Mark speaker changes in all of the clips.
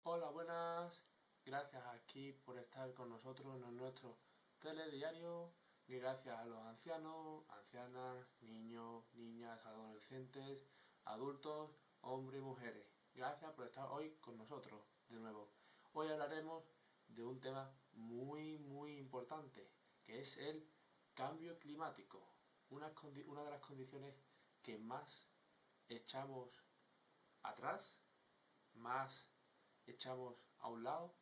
Speaker 1: Hola, buenas. Gracias aquí por estar con nosotros en nuestro telediario. Y gracias a los ancianos, ancianas, niños, niñas, adolescentes, adultos, hombres y mujeres. Gracias por estar hoy con nosotros de nuevo. Hoy hablaremos de un tema muy importante, que es el cambio climático. Una de las condiciones que más echamos atrás, más echamos a un lado,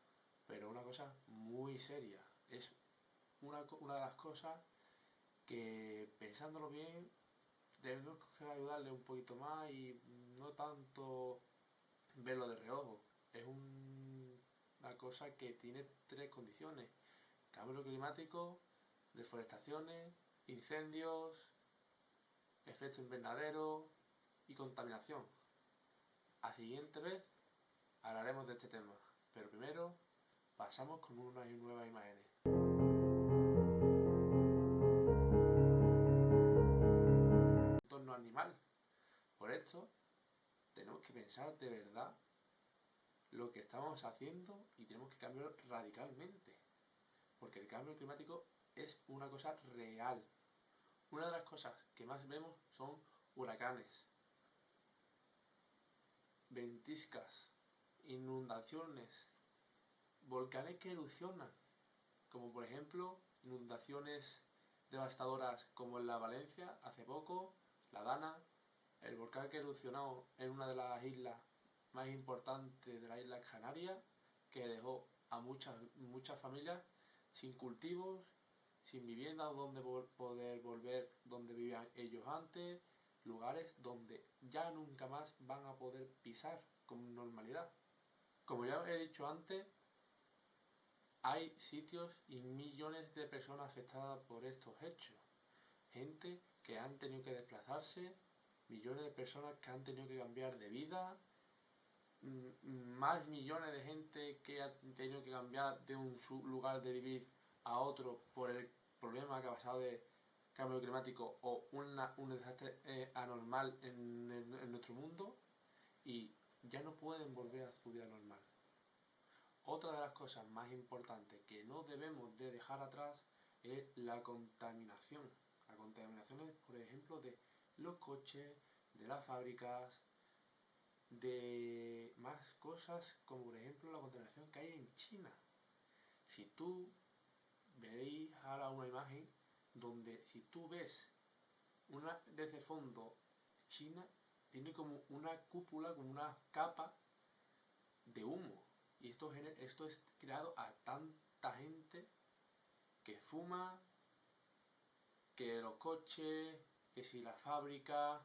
Speaker 1: pero una cosa muy seria. Es una de las cosas que, pensándolo bien, debemos ayudarle un poquito más y no tanto verlo de reojo. Es una cosa que tiene tres condiciones: cambio climático, deforestaciones, incendios, efecto invernadero y contaminación. A siguiente vez hablaremos de este tema, pero primero pasamos con unas nuevas imágenes. Entorno animal. Por esto, tenemos que pensar de verdad lo que estamos haciendo y tenemos que cambiarlo radicalmente. Porque el cambio climático es una cosa real. Una de las cosas que más vemos son huracanes, ventiscas, inundaciones, volcanes que erupcionan, como por ejemplo inundaciones devastadoras como en la Valencia hace poco, la Dana, el volcán que erupcionó en una de las islas más importantes de las Islas Canarias, que dejó a muchas familias sin cultivos, sin vivienda donde poder volver donde vivían ellos antes, lugares donde ya nunca más van a poder pisar con normalidad. Como ya he dicho antes, hay sitios y millones de personas afectadas por estos hechos. Gente que han tenido que desplazarse, millones de personas que han tenido que cambiar de vida, más millones de gente que ha tenido que cambiar de un lugar de vivir a otro por el problema que ha pasado de cambio climático o un desastre anormal en nuestro mundo, y ya no pueden volver a su vida normal. Otra de las cosas más importantes que no debemos de dejar atrás es la contaminación. La contaminación es, por ejemplo, de los coches, de las fábricas, de más cosas, como por ejemplo la contaminación que hay en China. Si tú veis ahora una imagen donde, si tú ves desde fondo, China tiene como una cúpula, como una capa de humo. Y esto es creado a tanta gente que fuma, que los coches, que si la fábrica,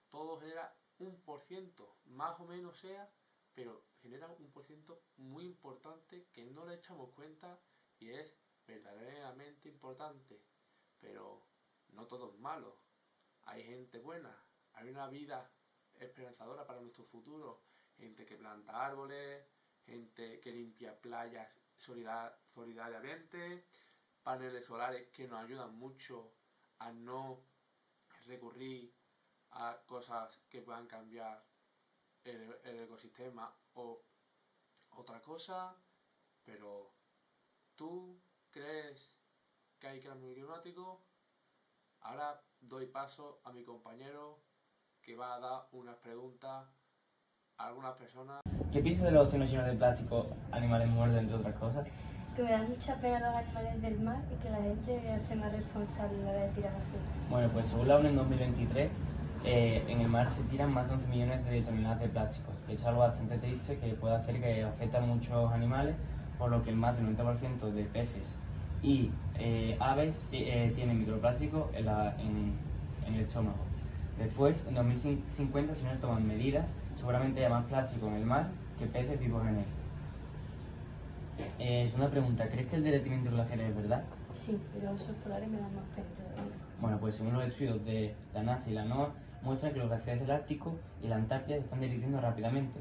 Speaker 1: todo genera 1%, más o menos sea, pero genera 1% muy importante que no le echamos cuenta y es verdaderamente importante. Pero no todo es malo. Hay gente buena, hay una vida esperanzadora para nuestro futuro, gente que planta árboles, gente que limpia playas solidariamente, paneles solares que nos ayudan mucho a no recurrir a cosas que puedan cambiar el ecosistema o otra cosa. Pero ¿tú crees que hay cambio climático? Ahora doy paso a mi compañero, que va a dar unas preguntas a algunas personas.
Speaker 2: ¿Qué piensas de los océanos llenos de plástico, animales muertos, entre otras cosas?
Speaker 3: Que me da mucha pena los animales del mar y que la gente debería ser más responsable a la hora de tirar basura.
Speaker 2: Bueno, pues según la ONU en 2023, en el mar se tiran más de 11 millones de toneladas de plástico, que es algo bastante triste que puede hacer que afecte a muchos animales, por lo que el más del 90% de peces y aves tienen microplástico en el estómago. Después, en 2050, si no se toman medidas, seguramente haya más plástico en el mar que peces vivos en él. Segunda pregunta, ¿crees que el derretimiento glacial es verdad?
Speaker 3: Sí, pero los osos polares me dan más pena todavía.
Speaker 2: Bueno, pues según los estudios de la NASA y la NOAA, muestran que los glaciares del Ártico y la Antártida se están derritiendo rápidamente.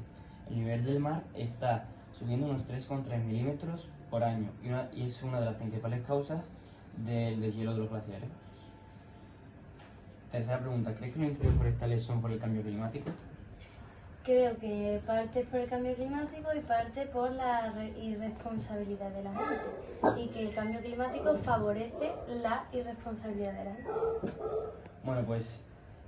Speaker 2: El nivel del mar está subiendo unos 3,3 milímetros por año y es una de las principales causas del deshielo de los glaciares. Tercera pregunta, ¿crees que los incendios forestales son por el cambio climático?
Speaker 3: Creo que parte es por el cambio climático y parte por la irresponsabilidad de la gente. Y que el cambio climático favorece la irresponsabilidad de la gente.
Speaker 2: Bueno, pues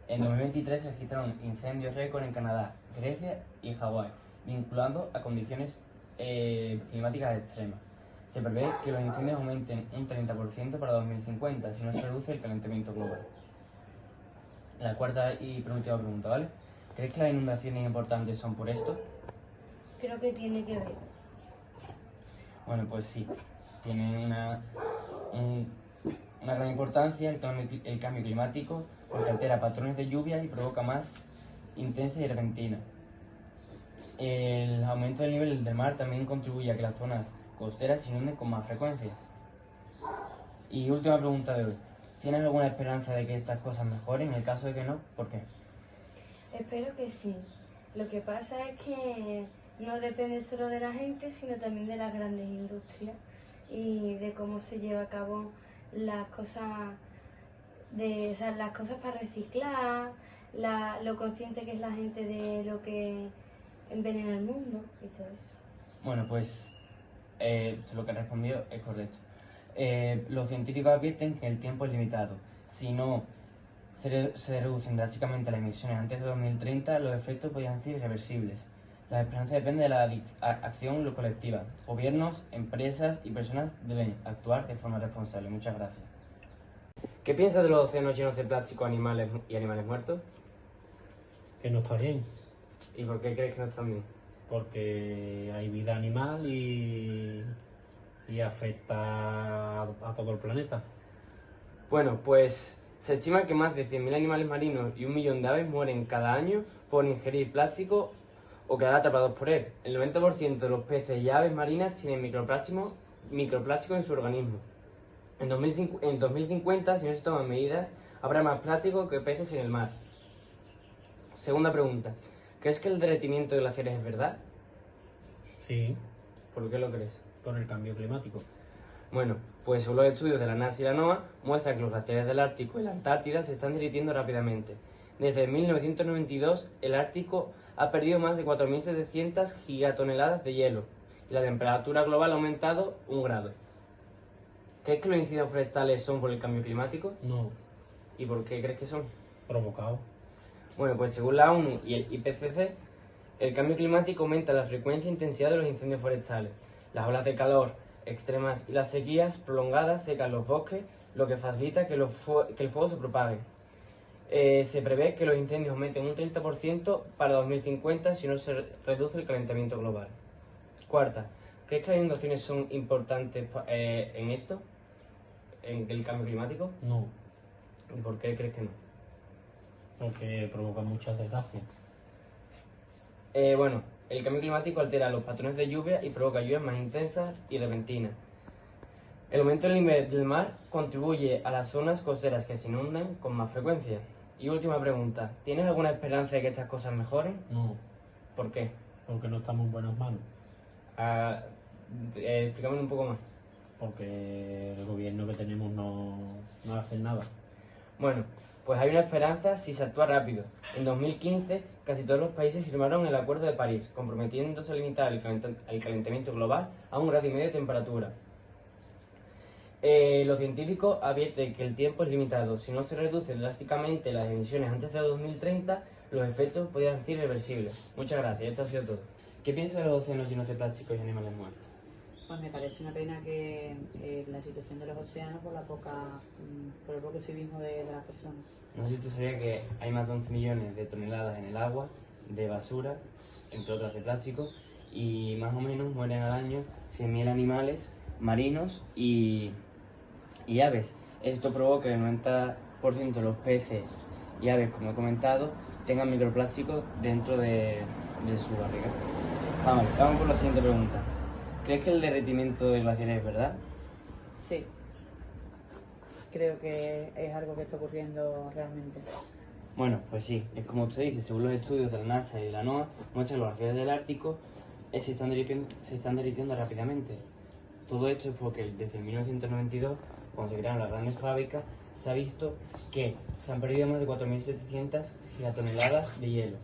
Speaker 2: en 2023 se registraron incendios récord en Canadá, Grecia y Hawái, vinculando a condiciones climáticas extremas. Se prevé que los incendios aumenten un 30% para 2050 si no se reduce el calentamiento global. La cuarta y penúltima pregunta, ¿vale? ¿Crees que las inundaciones importantes son por esto?
Speaker 3: Creo que tiene que ver.
Speaker 2: Bueno, pues sí, tiene una gran importancia el cambio climático porque altera patrones de lluvia y provoca más intensa y repentina. El aumento del nivel del mar también contribuye a que las zonas costeras se inunden con más frecuencia. Y última pregunta de hoy. ¿Tienes alguna esperanza de que estas cosas mejoren? En el caso de que no, ¿por qué?
Speaker 3: Espero que sí. Lo que pasa es que no depende solo de la gente, sino también de las grandes industrias y de cómo se lleva a cabo las cosas, las cosas para reciclar, lo consciente que es la gente de lo que envenena el mundo y todo eso.
Speaker 2: Bueno, pues lo que he respondido es correcto. Los científicos advierten que el tiempo es limitado. Si no se reducen drásticamente las emisiones antes de 2030, los efectos podrían ser irreversibles. La esperanza depende de la acción colectiva. Gobiernos, empresas y personas deben actuar de forma responsable. Muchas gracias. ¿Qué piensas de los océanos llenos de plástico animales muertos?
Speaker 4: Que no está bien,
Speaker 2: ¿Y por qué crees que no están bien?
Speaker 4: porque hay vida animal y afecta a todo el planeta.
Speaker 2: Bueno, pues se estima que más de 100.000 animales marinos y 1 millón de aves mueren cada año por ingerir plástico o quedar atrapados por él. El 90% de los peces y aves marinas tienen microplástico en su organismo. En 2050, si no se toman medidas, habrá más plástico que peces en el mar. Segunda pregunta. ¿Crees que el derretimiento de glaciares es verdad?
Speaker 4: Sí,
Speaker 2: ¿Por qué lo crees?
Speaker 4: por el cambio climático.
Speaker 2: Bueno, pues según los estudios de la NASA y la NOAA, muestran que los glaciares del Ártico y la Antártida se están derritiendo rápidamente. Desde 1992, el Ártico ha perdido más de 4.700 gigatoneladas de hielo y la temperatura global ha aumentado 1 grado. ¿Crees que los incendios forestales son por el cambio climático?
Speaker 4: No,
Speaker 2: ¿Y por qué crees que son?
Speaker 4: provocado.
Speaker 2: Bueno, pues según la ONU y el IPCC, el cambio climático aumenta la frecuencia e intensidad de los incendios forestales. Las olas de calor extremas y las sequías prolongadas secan los bosques, lo que facilita que el fuego se propague. Se prevé que los incendios aumenten un 30% para 2050 si no se reduce el calentamiento global. Cuarta, ¿crees que las inundaciones son importantes en esto? ¿En el cambio climático?
Speaker 4: No,
Speaker 2: ¿Y por qué crees que no?
Speaker 4: porque provoca muchas desgracias.
Speaker 2: Bueno, el cambio climático altera los patrones de lluvia y provoca lluvias más intensas y repentinas. El aumento del nivel del mar contribuye a las zonas costeras que se inundan con más frecuencia. Y última pregunta, ¿tienes alguna esperanza de que estas cosas mejoren?
Speaker 4: No,
Speaker 2: ¿Por qué?
Speaker 4: porque no estamos en buenas manos.
Speaker 2: Ah, explícame un poco más.
Speaker 4: Porque el gobierno que tenemos no hace nada.
Speaker 2: Bueno, pues hay una esperanza si se actúa rápido. En 2015, casi todos los países firmaron el Acuerdo de París, comprometiéndose a limitar el calentamiento global a 1,5 grados de temperatura. Los científicos advierten que el tiempo es limitado. Si no se reducen drásticamente las emisiones antes de 2030, los efectos podrían ser irreversibles. Muchas gracias, esto ha sido todo. ¿Qué piensas de los océanos llenos de plásticos y animales muertos?
Speaker 5: Pues me parece una pena que la situación de los océanos por el poco civismo de las personas.
Speaker 2: No sé si tú sabías que hay más de 11 millones de toneladas en el agua de basura, entre otras de plástico, y más o menos mueren al año 100.000 animales marinos y aves. Esto provoca que el 90% de los peces y aves, como he comentado, tengan microplásticos dentro de su barriga. Vamos por la siguiente pregunta. ¿Crees que el derretimiento de glaciares es verdad?
Speaker 5: Sí, creo que es algo que está ocurriendo realmente.
Speaker 2: Bueno, pues sí, es como usted dice, según los estudios de la NASA y la NOAA, muestran que los glaciares del Ártico se están derritiendo rápidamente. Todo esto es porque desde 1992, cuando se crearon las grandes fábricas, se ha visto que se han perdido más de 4.700 gigatoneladas de hielo.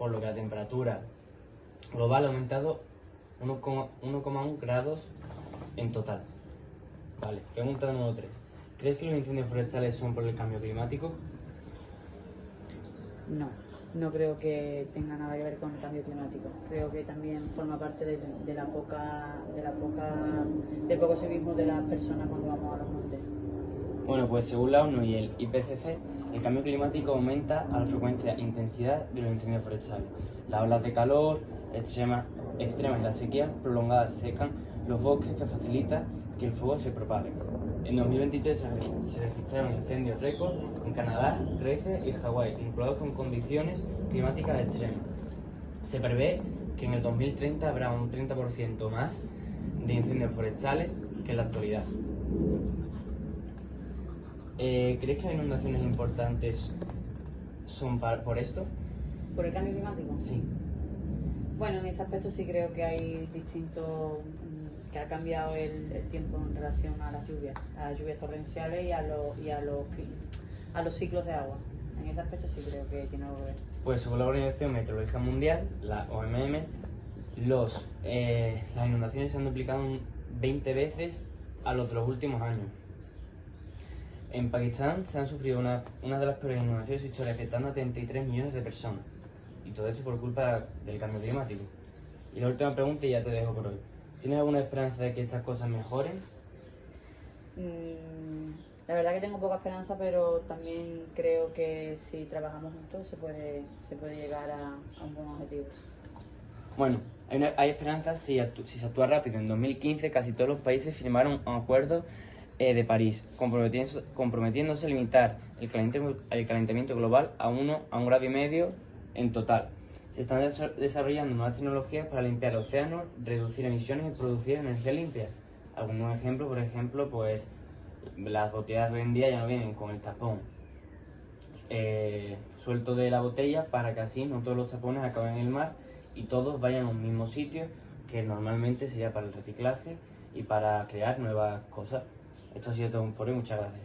Speaker 2: por lo que la temperatura global ha aumentado 1,1 grados en total. Vale, pregunta número 3. ¿Crees que los incendios forestales son por el cambio climático?
Speaker 5: No, no creo que tenga nada que ver con el cambio climático. Creo que también forma parte del poco civismo de las personas cuando vamos a los montes.
Speaker 2: Bueno, pues según la ONU y el IPCC, el cambio climático aumenta a la frecuencia e intensidad de los incendios forestales. Las olas de calor extremas y las sequías prolongadas secan los bosques, que facilita que el fuego se propague. En 2023 se registraron incendios récord en Canadá, Grecia y Hawái, vinculados con condiciones climáticas extremas. Se prevé que en el 2030 habrá un 30% más de incendios forestales que en la actualidad. ¿Crees que las inundaciones importantes son por esto?
Speaker 5: ¿Por el cambio climático?
Speaker 2: Sí.
Speaker 5: Bueno, en ese aspecto sí creo que hay que ha cambiado el tiempo en relación a las lluvias torrenciales y a los ciclos de agua. En ese aspecto sí creo que tiene algo que ver.
Speaker 2: Pues según la Organización Meteorológica Mundial, la OMM, las inundaciones se han duplicado 20 veces a lo de los últimos años. En Pakistán se han sufrido una de las peores inundaciones de su historia, afectando a 33 millones de personas. Y todo esto por culpa del cambio climático. Y la última pregunta y ya te dejo por hoy. ¿Tienes alguna esperanza de que estas cosas mejoren?
Speaker 5: La verdad que tengo poca esperanza, pero también creo que si trabajamos juntos se puede llegar a un buen objetivo.
Speaker 2: Bueno, hay esperanza si se actúa rápido. En 2015 casi todos los países firmaron un acuerdo de París, comprometiéndose a limitar el calentamiento global a 1,5 grados en total. Se están desarrollando nuevas tecnologías para limpiar océanos, reducir emisiones y producir energía limpia. Algunos ejemplos, por ejemplo, pues las botellas de hoy en día ya no vienen con el tapón suelto de la botella, para que así no todos los tapones acaben en el mar y todos vayan a un mismo sitio, que normalmente sería para el reciclaje y para crear nuevas cosas. Esto ha sido todo por hoy, muchas gracias.